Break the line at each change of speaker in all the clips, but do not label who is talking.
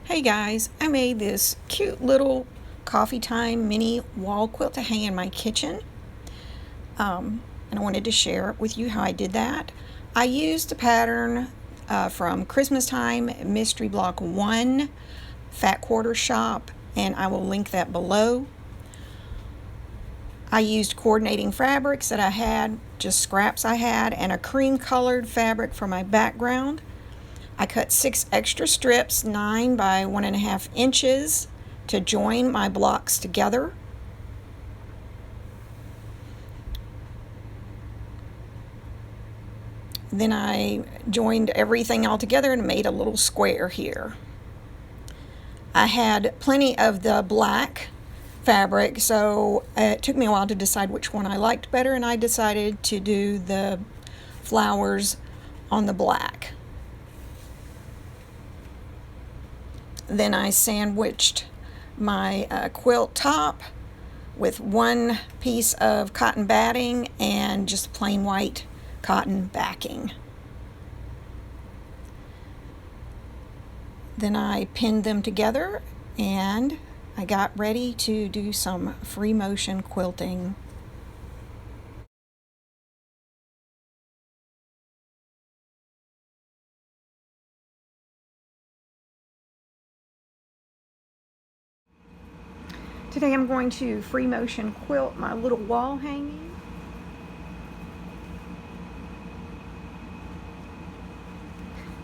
Hey guys, I made this cute little coffee time mini wall quilt to hang in my kitchen. And I wanted to share with you how I did that. I used a pattern from Christmas Time Mystery Block 1 Fat Quarter Shop, and I will link that below. I used coordinating fabrics that I had, just scraps I had, and a cream colored fabric for my background. I cut 6 extra strips, 9 by 1.5 inches, to join my blocks together. Then I joined everything all together and made a little square here. I had plenty of the black fabric, so it took me a while to decide which one I liked better, and I decided to do the flowers on the black. Then I sandwiched my quilt top with 1 piece of cotton batting and just plain white cotton backing. Then I pinned them together and I got ready to do some free motion quilting. Today I'm going to free motion quilt my little wall hanging.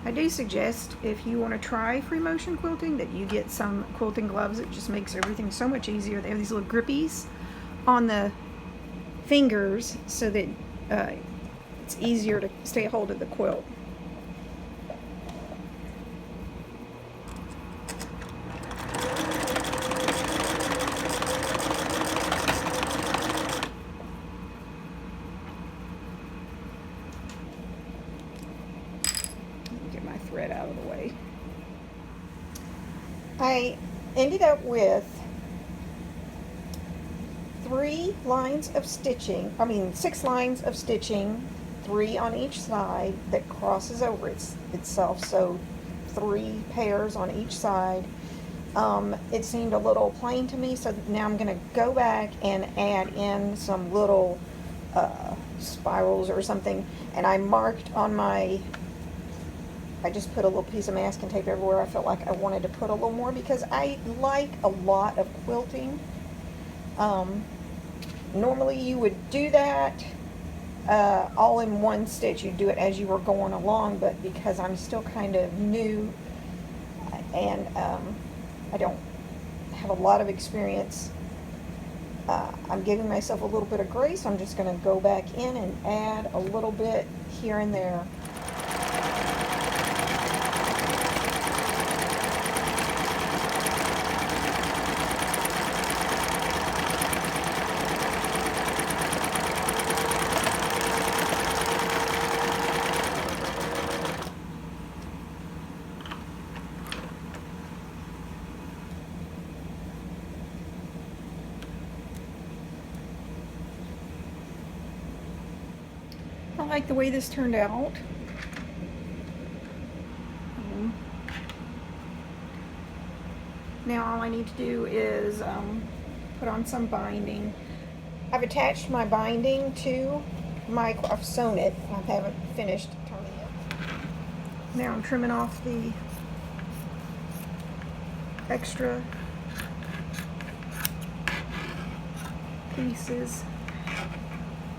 I do suggest, if you want to try free motion quilting, that you get some quilting gloves. It just makes everything so much easier. They have these little grippies on the fingers so that it's easier to stay a hold of the quilt. Get my thread out of the way. I ended up with 6 lines of stitching, 3 on each side that crosses over itself, so 3 pairs on each side. It seemed a little plain to me, so now I'm going to go back and add in some little spirals or something, and I marked on I just put a little piece of masking tape everywhere. I felt like I wanted to put a little more because I like a lot of quilting. Normally you would do that all in one stitch. You'd do it as you were going along, but because I'm still kind of new and I don't have a lot of experience, I'm giving myself a little bit of grace. I'm just going to go back in and add a little bit here and there. I like the way this turned out. Now all I need to do is put on some binding. I've attached my binding to I've sewn it. I haven't finished turning it. Now I'm trimming off the extra pieces.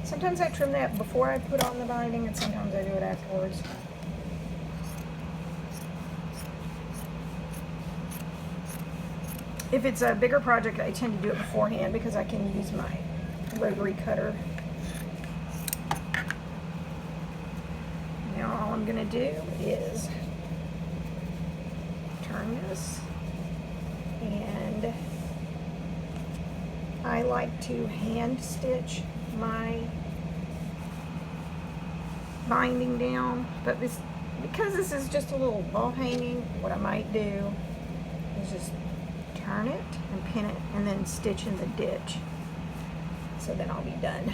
Sometimes I trim that before I put on the binding, and sometimes I do it afterwards. If it's a bigger project, I tend to do it beforehand because I can use my rotary cutter. Now all I'm going to do is turn this, and I like to hand stitch my binding down, but because this is just a little wall hanging, what I might do is just turn it and pin it and then stitch in the ditch, so then I'll be done.